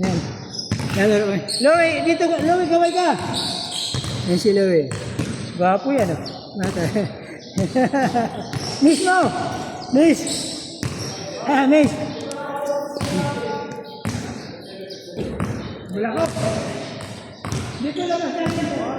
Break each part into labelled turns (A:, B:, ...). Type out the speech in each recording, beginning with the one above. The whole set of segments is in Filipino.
A: Yan. Lalaro mo. Louie, dito ka. Louie, kaway ka. Yan si Louie. Gwapo yan, oh. Mata. Miss mo. Miss. Miss. Wala ko. Dito lang ang sakin ko.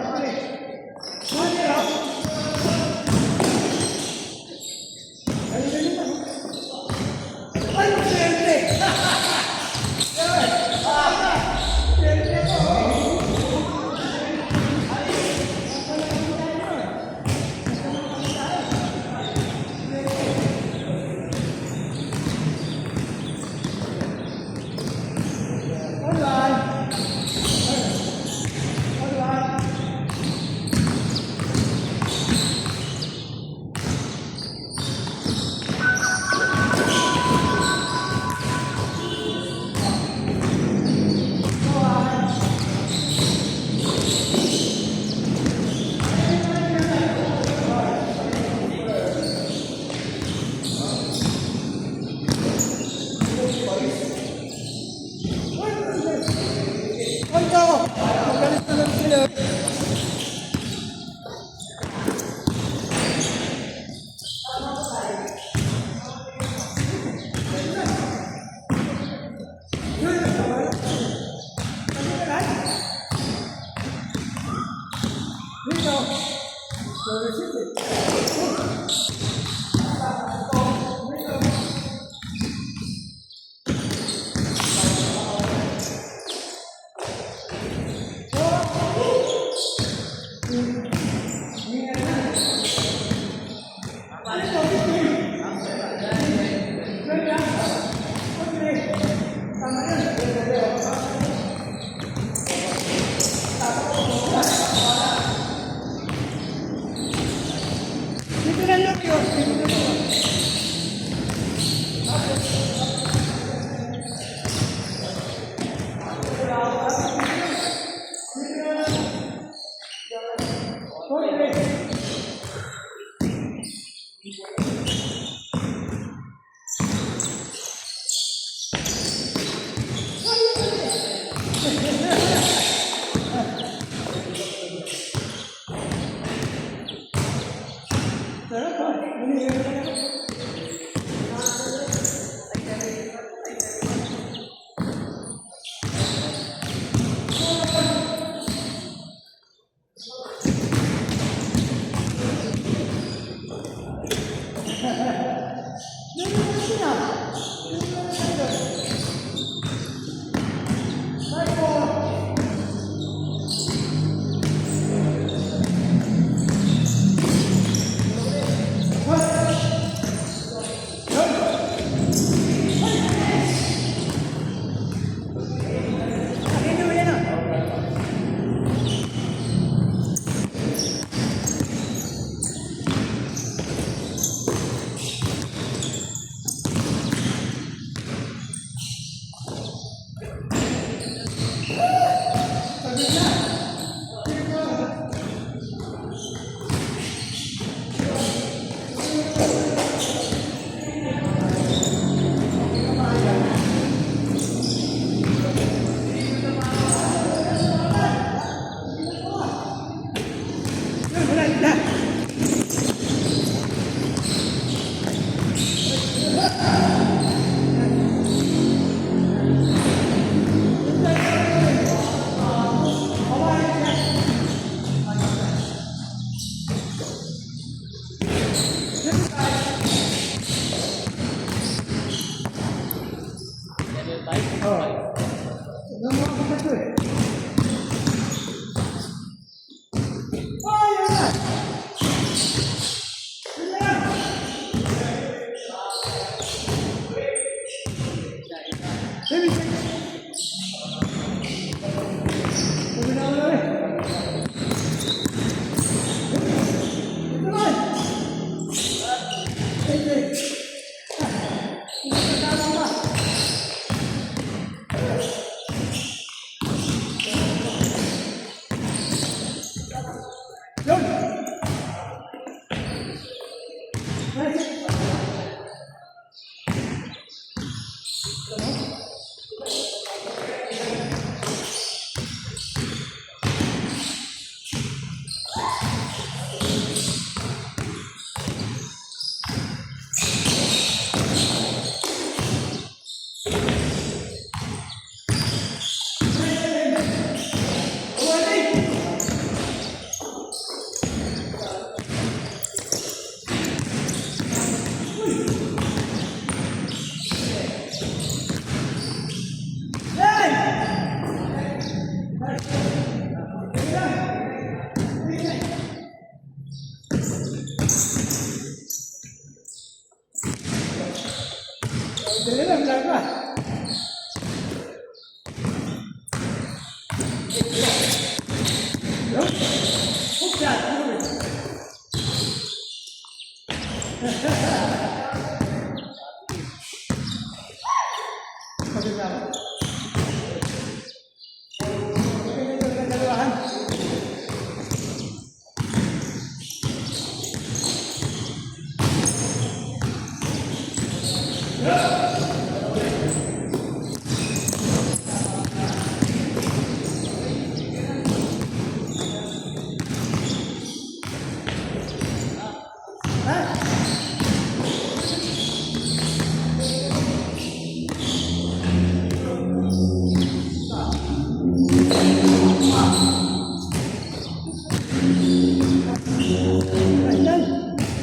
A: Ayan.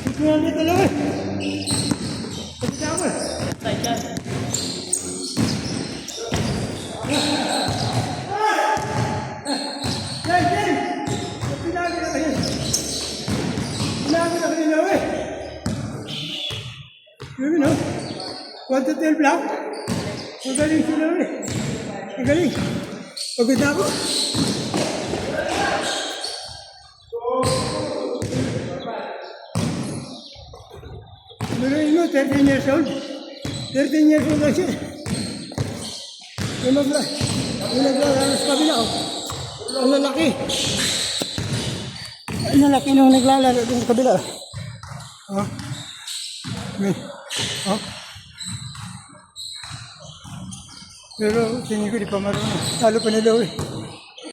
A: Ito na dito lang eh. Pagkita ako eh. Yan, yan. Pinagi na kayo. Pinagi na kayo na eh. Yun no? 1 to 12 lang. Magaling sila eh. Magaling. Pagod na ako. Meron mo, 13 years old. 13 years old lang siya. Yung naglalaro sa kabila, oh. Ang lalaki. Ang lalaki nung naglalaro sa kabila. Oh. Oh. Pero tingin ko di pa marunong. Talo pa nila, eh.